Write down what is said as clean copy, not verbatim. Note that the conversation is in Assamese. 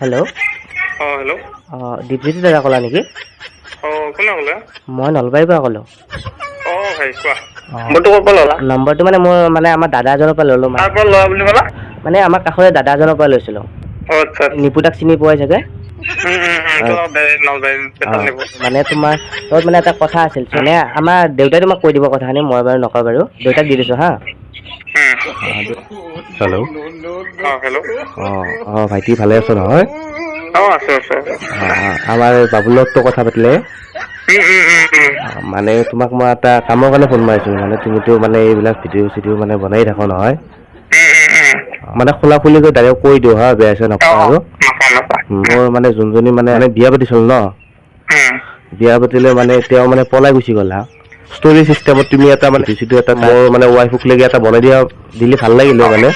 হেল্ল'। হেল্ল'। দীপজ্যোতি দাদা ক'লা নেকি? কোনে ক'লে? মই নলবাৰীৰ পৰা ক'লোঁ। ভাই কোৱা। নম্বৰটো ক'ৰ পৰা ল'লা? নম্বৰটো মানে মোৰ আমাৰ দাদা এজনৰ পৰা ল'লোঁ। কাৰ পৰা লোৱা বুলি ক'লা? মানে আমাৰ কাষৰে দাদা এজনৰ পৰা লৈছিলোঁ। আচ্ছা। নিপুদাক চিনি পোৱাই চাগে? মানে তোমাৰ লগত মানে এটা কথা আছিল। মানে আমাৰ দেউতাই তোমাক কৈ দিব কথাখিনি, মই বাৰু নকওঁ বাৰু। দেউতাক দি দিছোঁ হা। হেল্ল'। হেল্ল'। ভাইটি ভালে আছ নহয়? আছো। আমাৰ বাবুৰ লগততো কথা পাতিলে। মানে তোমাক মই এটা কামৰ কাৰণে ফোন মাৰিছিলোঁ। মানে তুমিতো মানে এইবিলাক ভিডিঅ' মানে বনাই থাকা নহয়। মানে খোলা খুলিকৈ ডাইৰেক্ট কৈ দিওঁ হা, বেয়া চেয়া নাপাবা আৰু। মোৰ মানে যোনজনী মানে বিয়া পাতিছিল ন, বিয়া পাতিলে মানে তেওঁ মানে পলাই গুচি গ'ল হা। ষ্টৰি চিষ্টেমত তুমি এটা মানে মোৰ মানে ৱাইফক লেগি এটা বনাই দিলে ভাল লাগিলে মানে।